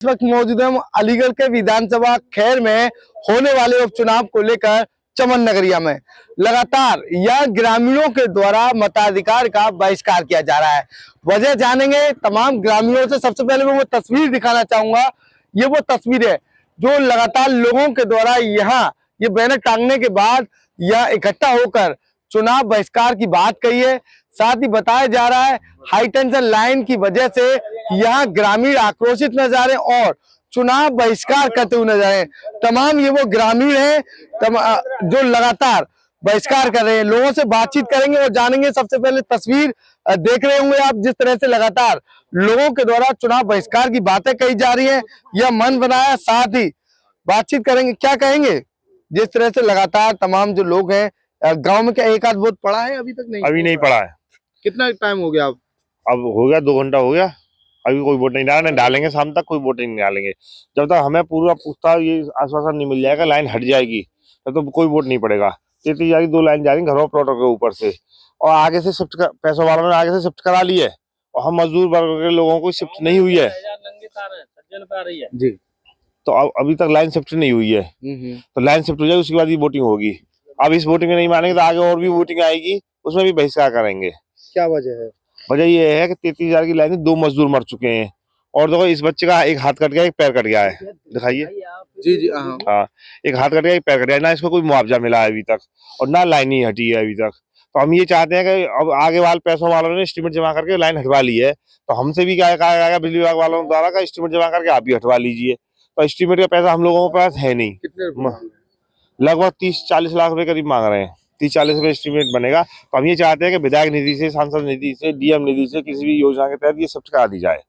इस वक्त मौजूद हम अलीगढ़ के विधानसभा खैर में होने वाले उपचुनाव को लेकर चमन नगरिया में लगातार यह ग्रामीणों के द्वारा मताधिकार का बहिष्कार किया जा रहा है। वजह जानेंगे तमाम ग्रामीणों से। सबसे पहले मैं वो तस्वीर दिखाना चाहूंगा। ये वो तस्वीर है जो लगातार लोगों के द्वारा यहाँ ये बैनर टांगने के बाद यह इकट्ठा होकर चुनाव बहिष्कार की बात कही है। साथ ही बताया जा रहा है हाई टेंशन लाइन की वजह से यहाँ ग्रामीण आक्रोशित नजर आ रहे हैं और चुनाव बहिष्कार करते हुए नजर आ रहे हैं। तमाम ये वो ग्रामीण हैं जो लगातार बहिष्कार कर रहे हैं। लोगों से बातचीत करेंगे और जानेंगे। सबसे पहले तस्वीर देख रहे होंगे आप, जिस तरह से लगातार लोगों के द्वारा चुनाव बहिष्कार की बातें कही जा रही है, यह मन बनाया। साथ ही बातचीत करेंगे, क्या कहेंगे जिस तरह से लगातार तमाम जो लोग हैं गांव में। क्या एक आध वोट पड़ा है? अभी तक नहीं, अभी नहीं पड़ा है। कितना टाइम हो गया? अब हो गया 2 घंटा हो गया, अभी कोई वोट नहीं डाला। नहीं डालेंगे, शाम तक कोई वोट नहीं डालेंगे। जब तक हमें पूरा पुख्ता ये आश्वासन नहीं मिल जाएगा, लाइन हट जाएगी, तब तो कोई वोट नहीं पड़ेगा। 2 लाइन जा रही घरों प्लॉटों के ऊपर से, और आगे से शिफ्ट पैसों वालों ने आगे से शिफ्ट करा ली है, और हम मजदूर वर्ग के लोगों को शिफ्ट नहीं हुई है जी। तो अभी तक लाइन शिफ्ट नहीं हुई है, तो लाइन शिफ्ट हो जाएगी, उसके बाद ही वोटिंग होगी। अब इस वोटिंग में नहीं मानेंगे तो आगे और भी वोटिंग आएगी, उसमें भी बहिष्कार करेंगे। क्या वजह है? वजह ये है कि 33,000 की लाइन में 2 मजदूर मर चुके हैं, और देखो इस बच्चे का एक हाथ कट गया, एक पैर कट गया है। दिखाइए जी जी। हाँ, एक हाथ कट गया, एक पैर कट गया। ना इसको कोई मुआवजा मिला है अभी तक, और ना लाइन ही हटी है अभी तक। तो हम ये चाहते हैं कि अब आगे वाले पैसों वालों ने एस्टीमेट जमा करके लाइन हटवा ली है, तो हमसे भी क्या कहा गया बिजली विभाग वालों द्वारा का एस्टीमेट जमा करके आप भी हटवा लीजिए। तो एस्टीमेट का पैसा हम लोगों के पास है नहीं। लगभग 30-40 लाख रुपए करीब मांग रहे हैं। 30-40 रुपए एस्टीमेट बनेगा। तो हम ये चाहते हैं कि विधायक निधि से, सांसद निधि से, डीएम निधि से, किसी भी योजना के तहत ये शिफ्ट करा दी जाए।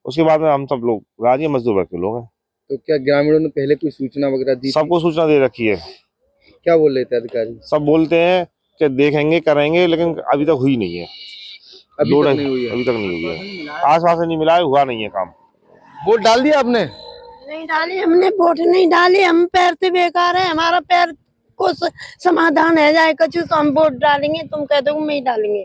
उसके बाद में हम सब लोग राजी मजदूर वर्ग के लोग हैं। तो क्या ग्रामीणों ने पहले कोई सूचना वगैरह दी? सबको सूचना दे रखी है। क्या बोल रहे थे अधिकारी? सब बोलते हैं कि देखेंगे, करेंगे, लेकिन अभी तक हुई नहीं है। अभी तक नहीं हुई है? अभी तक नहीं हुई है। आश्वासन नहीं मिला है, हुआ नहीं है काम। वोट डाल दिया आपने? नहीं डाली हमने, वोट नहीं डाली। हम पैर से बेकार है, हमारा पैर को समाधान है जाए कचू तो हम वोट डालेंगे। तुम कह दो नहीं डालेंगे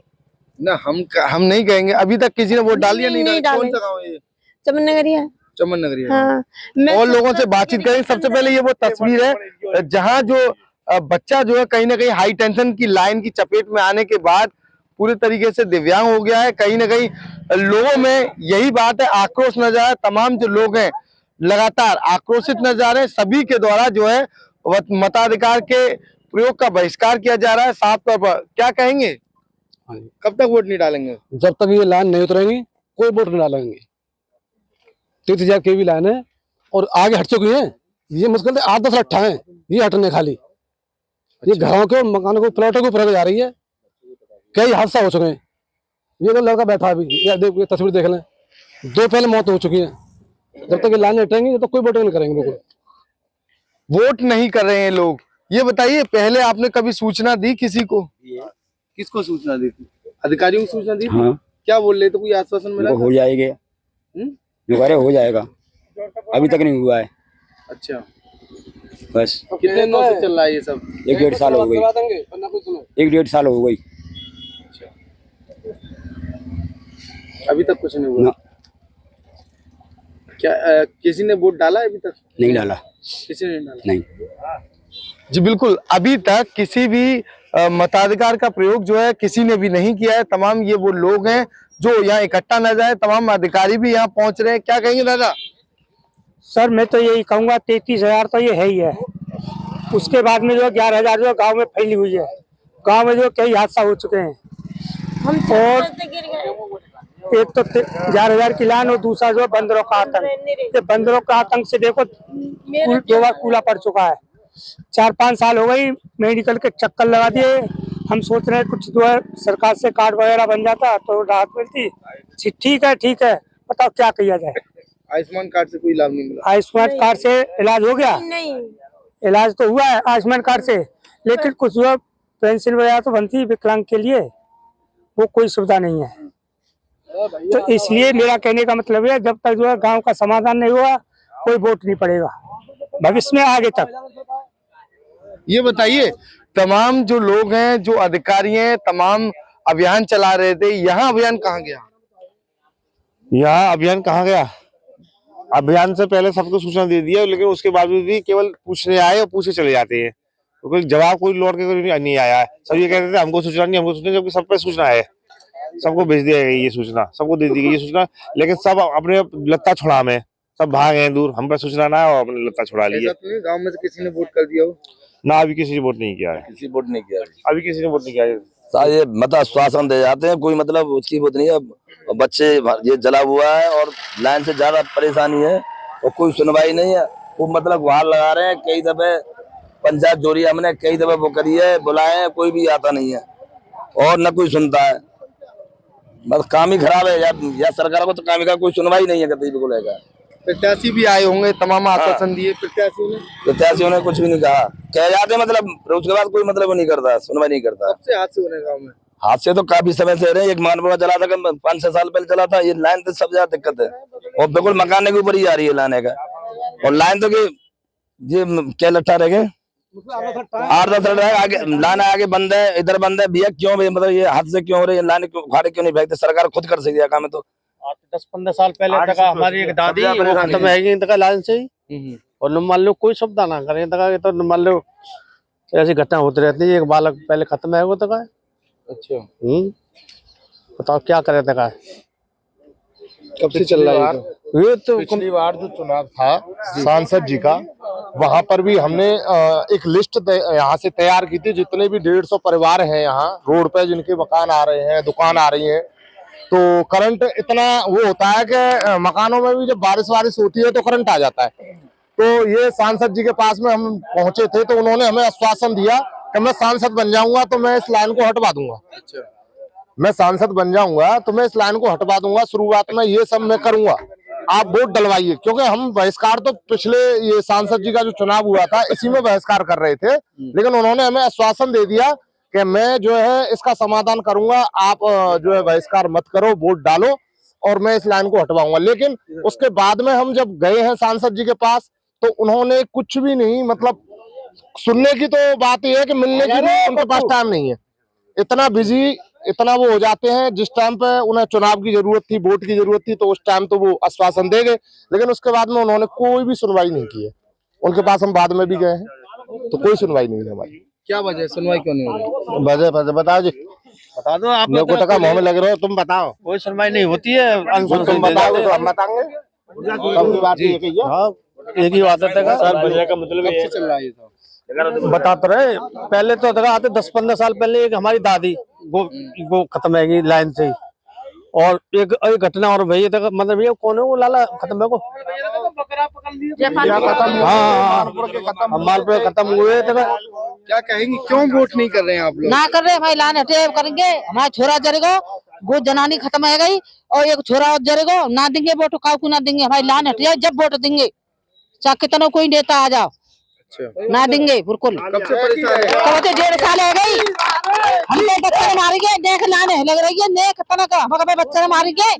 ना, हम नहीं कहेंगे। अभी तक किसी ने वोट डाल दिया? नहीं डाले। कौन सा गाँव है ये? चमन नगरिया। चमन नगरिया। हाँ, और लोगों से बातचीत करेंगे। सबसे पहले ये वो तस्वीर है जहाँ जो बच्चा जो है कहीं ना कहीं हाई टेंशन की लाइन की चपेट में आने के बाद पूरे तरीके से दिव्यांग हो गया है। कहीं ना कहीं लोगों में यही बात है, आक्रोश नजर आ रहा है। तमाम जो लोग हैं लगातार आक्रोशित नजर आ रहे हैं। सभी के द्वारा जो है मताधिकार के प्रयोग का बहिष्कार किया जा रहा है। साफ तौर पर क्या कहेंगे, कब तक वोट नहीं डालेंगे? जब तक ये लाइन नहीं उतरेंगी कोई वोट नहीं डालेंगे। 30,000 की भी लाइन है और आगे हट चुकी है। ये मुश्किल 8-10 लट्ठा है ये हटने खाली। ये घरों के मकानों को प्लॉटों को ऊपर जा रही है। कई हादसा हो चुके हैं। ये तो लड़का बैठा अभी, ये तस्वीर देख लें, 2 पहले मौत हो चुकी है। जब तक ये लाइन हटेंगी तब तक कोई वोट नहीं करेंगे। लोग वोट नहीं कर रहे हैं लोग। ये बताइए, पहले आपने कभी सूचना दी किसी को? किसको सूचना दी थी? अधिकारियों को सूचना दी थी? हाँ। क्या बोल रहे थे? कोई आश्वासन मिला? हो जाएगा, जो करे हो जाएगा। अभी तक नहीं हुआ है। अच्छा, बस कितने दिनों से चल रहा है ये सब? 1-1.5 साल हो गई। 1-1.5 साल हो गई। अभी तक कुछ नहीं हुआ? क्या किसी ने वोट डाला है अभी तक? नहीं डाला, किसी ने डाला नहीं जी। बिल्कुल, अभी तक किसी भी मताधिकार का प्रयोग जो है किसी ने भी नहीं किया है। तमाम ये वो लोग हैं जो यहाँ इकट्ठा नजर आए। तमाम अधिकारी भी यहाँ पहुंच रहे हैं। क्या कहेंगे दादा? सर मैं तो यही कहूँगा 33,000 तो ये है ही है। उसके बाद में जो 11,000 जो गांव में फैली हुई है, गांव में जो कई हादसा हो चुके हैं। और एक तो 11,000 की लाइन और दूसरा जो बंदरों का आतंक। बंदरों का आतंक से देखो 2 बार कूला पड़ चुका है। 4-5 साल हो गई, मेडिकल के चक्कर लगा दिए। हम सोच रहे हैं कुछ जो है सरकार से कार्ड वगैरह बन जाता तो राहत मिलती। ठीक है, बताओ क्या किया जाए? आयुष्मान कार्ड से कोई लाभ नहीं मिला? आयुष्मान कार्ड से इलाज हो गया? नहीं, इलाज तो हुआ है आयुष्मान कार्ड से, लेकिन कुछ जो पेंशन वगैरह तो बनती है विकलांग के लिए, वो कोई सुविधा नहीं है। तो इसलिए मेरा कहने का मतलब है जब तक जो है गांव का समाधान नहीं हुआ कोई वोट नहीं पड़ेगा भविष्य में आगे तक। ये बताइए, तमाम जो लोग हैं, जो अधिकारी हैं, तमाम अभियान चला रहे थे, यहाँ अभियान कहाँ गया? यहाँ अभियान कहाँ गया? अभियान से पहले सबको सूचना दे दिया, लेकिन उसके बावजूद भी केवल पूछने आए और पूछे चले जाते हैं। तो कोई जवाब कोई लौट के कोई नहीं आया है। सब ये कहते थे हमको सूचना नहीं, हमको सूचना, जबकि सब पे सूचना है, सबको भेज दिया गया ये सूचना, सबको दे दी गई ये सूचना, लेकिन सब अपने लत्ता छुड़ा में सब भाग गए दूर। हम पे सूचना ना है और अपने लत्ता छुड़ा लिया। गाँव में से किसी ने वोट कर दिया हो? ना अभी किसी ने वोट नहीं किया है, किसी वोट नहीं किया अभी किसी ने वोट नहीं किया है। सारे ये मतलब आश्वासन दे जाते हैं, कोई मतलब उसकी वोट नहीं है। और बच्चे ये जला हुआ है और लाइन से ज्यादा परेशानी है और कोई सुनवाई नहीं है। वो मतलब गुहार लगा रहे हैं, कई दफे पंचायत जोरी हमने कई दफे वो करी है, बुलाए हैं, कोई भी आता नहीं है और न कोई सुनता है। बस काम ही खराब है या सरकार को तो काम का कोई सुनवाई नहीं है कभी को लेकर। प्रत्याशी भी आए होंगे, तमाम आश्वासन दिए प्रत्याशियों ने कुछ भी नहीं कहा, कह जाते मतलब उसके बाद कोई मतलब नहीं करता, सुनवाई नहीं करता। कब से हादसे हो रहे हैं गाँव में? हादसे तो काफी समय से रहे। एक मानपुरा चला था 5-6 साल पहले चला था। ये लाइन तो सब ज्यादा दिक्कत है और बिल्कुल मकान के ऊपर ही आ रही है लाने का। और लाइन तो ये क्या लट्ठा रह गए 8-10 रह आगे, लाइन आगे बंद है, इधर बंद है भैया। क्यों भैया मतलब ये हादसे क्यों हो रहे हैं? लाइन उखाड़े क्यों नहीं फेंकते? सरकार खुद कर सकती है काम है। तो 10-15 साल पहले तक हमारी एक दादी वो खत्म है तक लाइन से ही, और न मान लो कोई सुविधा ना करें तक, तो न मान लो ऐसी घटना होती रहती है। एक बालक पहले खत्म है वो तक। अच्छा, बताओ क्या करे तक। कब से चल रहा है ये तो पिछली बार जो चुनाव था सांसद जी का, वहां पर भी हमने एक लिस्ट यहाँ से तैयार की थी। जितने भी 150 परिवार हैं यहाँ रोड पे जिनके मकान आ रहे हैं, दुकान आ रही है, तो करंट इतना वो होता है कि मकानों में भी जब बारिश होती है तो करंट आ जाता है। तो ये सांसद जी के पास में हम पहुंचे थे, तो उन्होंने हमें आश्वासन दिया कि मैं सांसद बन जाऊंगा तो मैं इस लाइन को हटवा दूंगा। अच्छा, मैं सांसद बन जाऊंगा तो मैं इस लाइन को हटवा दूंगा, शुरुआत में ये सब मैं करूंगा, आप वोट डलवाइए। क्योंकि हम बहिष्कार तो पिछले ये सांसद जी का जो चुनाव हुआ था इसी में बहिष्कार कर रहे थे, लेकिन उन्होंने हमें आश्वासन दे दिया कि मैं जो है इसका समाधान करूंगा, आप जो है बहिष्कार मत करो, वोट डालो और मैं इस लाइन को हटवाऊंगा। लेकिन उसके बाद में हम जब गए हैं सांसद जी के पास तो उन्होंने कुछ भी नहीं, मतलब सुनने की तो बात यह है कि मिलने की भी उनके पास टाइम नहीं है। इतना बिजी, इतना वो हो जाते हैं। जिस टाइम पे उन्हें चुनाव की जरूरत थी, वोट की जरूरत थी, तो उस टाइम तो वो आश्वासन दे गए, लेकिन उसके बाद में उन्होंने कोई भी सुनवाई नहीं की है। उनके पास हम बाद में भी गए हैं तो कोई सुनवाई नहीं है हमारी। क्या वजह, सुनवाई क्यों नहीं हो रही? वजह बताओ जी, बता दो आप। मेरे को तो मुंह में लग रहे हो, तुम बताओ। कोई सुनवाई नहीं होती है। तुम बताओ तो हम बताएंगे। सबकी बात एक ही है। हाँ, एक ही बात है सर। वजह का मतलब कब से चल रहा है ये सब? बताते रहे। पहले तो आते 10-15 साल पहले एक हमारी दादी वो खत्म है लाइन से ही, और एक घटना और भैया तक, मतलब ये कौन है वो लाला खत्म है को, मालपुर खत्म हुए तक। क्या कहेंगे, क्यों वोट नहीं कर रहे हैं आप लोग? ना कर रहे भाई, लाइन हटे करेंगे। हमारा छोरा जरेगा, वो जनानी खत्म है गई और एक छोरा और जरेगा, ना देंगे वोट, काकू ना देंगे भाई। लाइन हट जाए जब वोट देंगे, चाहे कितना कोई नेता आ जाओ। अच्छा, ना देंगे बिल्कुल। कब से परेशान है? कब से 1.5 साल हो गई, हमने बच्चे मारी गए, देख लाने लग रही है, देख कितना का हमारे बच्चे मारी गए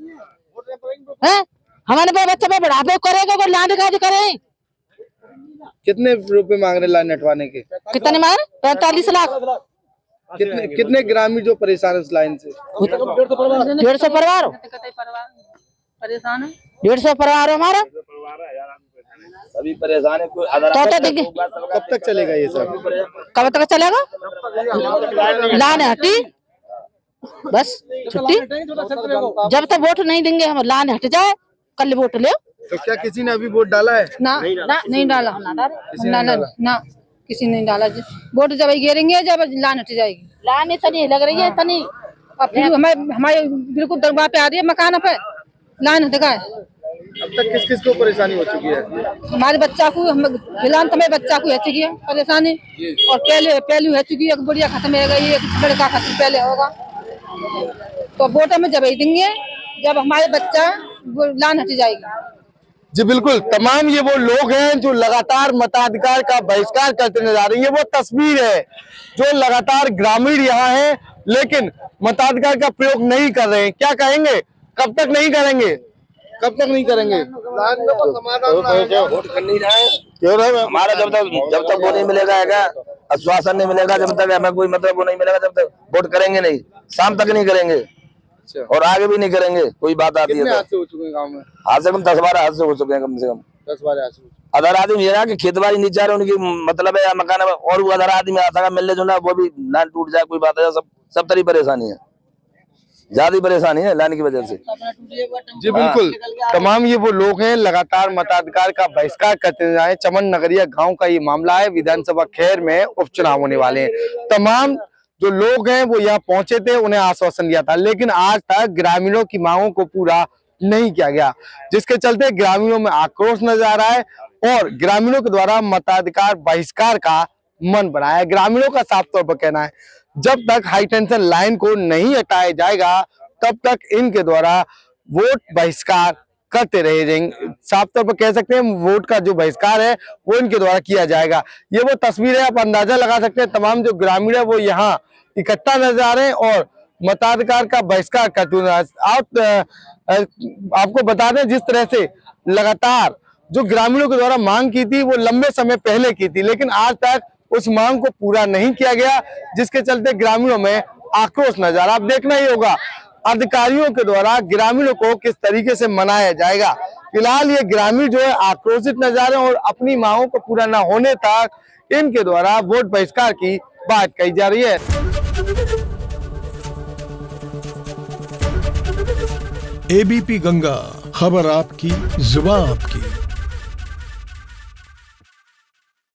हैं। हमारे बच्चे पे बढ़ापे करेगा, कोई लाने का करे। कितने रुपए मांग रहे लाइन हटवाने के? कितने मांग? 45 लाख। कितने ग्रामीण जो परेशान है इस लाइन से? 150 परिवार परेशान है। 150 परिवार हमारा सभी परेशान है। तो देंगे। कब तक चलेगा ये सब? कब तक चलेगा? लाइन हटी बस छुट्टी। जब तक वोट नहीं देंगे हम, लाइन हट जाए, कल वोट ले। तो क्या किसी ने अभी वोट डाला है? ना नहीं डाला, ना किसी ने नहीं डाला। वोट जब गिरेंगे, जब लाइन हट जाएगी। लाइन इतनी लग रही है, इतनी। अब फिर हमारे बिल्कुल दरबार पे आ रही है, मकान पे लाइन हट गए। अब तक किस किस को परेशानी हो चुकी है? हमारे बच्चा को, फिलहाल तो मेरे बच्चा को हो चुकी है परेशानी, और पहले हो चुकी है। एक बुढ़िया खत्म हो गई, एक लड़का खत्म पहले होगा। तो वोट में जब ही देंगे जब हमारे बच्चा लाइन हट जाएगी। जी बिल्कुल, तमाम ये वो लोग हैं जो लगातार मताधिकार का बहिष्कार करते नजर आ रही है। वो तस्वीर है जो लगातार ग्रामीण यहाँ हैं लेकिन मताधिकार का प्रयोग नहीं कर रहे हैं। क्या कहेंगे, कब तक नहीं करेंगे? कब तक नहीं करेंगे? वोट कर नहीं रहे हमारा। जब तक वो नहीं मिलेगा, आश्वासन नहीं मिलेगा, जब तक हमें कोई मतलब वो नहीं मिलेगा, जब तक वोट करेंगे नहीं, शाम तक नहीं करेंगे। अच्छा। और आगे भी नहीं करेंगे। कोई बात आती है कितने तो हादसे हो चुके हैं गांव में? आज से कम 10-12 हादसे हो चुके हैं कम से कम। 10-12 हादसे हो चुके अदर आदमी ये ना कि खेतबाड़ी नीचे आ रहे उनकी मतलब है या मकान है, और वो अदर आदमी आ सका मिलने जो ना वो भी लाइन टूट जाए, कोई बात है, सब तरह परेशानी है, ज्यादा परेशानी है लाइन की वजह से। हैं। जी बिल्कुल, तमाम ये वो लोग हैं लगातार मताधिकार का बहिष्कार करते जाए। चमन नगरिया गांव का ये मामला है। विधानसभा खैर में उपचुनाव होने वाले हैं। तमाम जो लोग हैं वो यहाँ पहुंचे थे, उन्हें आश्वासन दिया था, लेकिन आज तक ग्रामीणों की मांगों को पूरा नहीं किया गया, जिसके चलते ग्रामीणों में आक्रोश नजर आ रहा है और ग्रामीणों के द्वारा मताधिकार बहिष्कार का मन बनाया है। ग्रामीणों का साफ तौर पर कहना है जब तक हाई टेंशन लाइन को नहीं हटाया जाएगा तब तक इनके द्वारा वोट बहिष्कार करते रहे जाएंगे। साफ तौर पर कह सकते हैं वोट का जो बहिष्कार है वो इनके द्वारा किया जाएगा। ये वो तस्वीर है, आप अंदाजा लगा सकते हैं। तमाम जो ग्रामीण है वो यहाँ इकट्ठा नजर आ रहे हैं और मताधिकार का बहिष्कार करते हुए। आपको बता दें जिस तरह से लगातार जो ग्रामीणों के द्वारा मांग की थी वो लंबे समय पहले की थी, लेकिन आज तक उस मांग को पूरा नहीं किया गया, जिसके चलते ग्रामीणों में आक्रोश नजर आ रहा। अब देखना ही होगा अधिकारियों के द्वारा ग्रामीणों को किस तरीके से मनाया जाएगा। फिलहाल ये ग्रामीण जो है आक्रोशित नजर आ रहे हैं और अपनी मांगों को पूरा न होने तक इनके द्वारा वोट बहिष्कार की बात कही जा रही है। एबीपी गंगा, खबर आपकी, जुबान आपकी।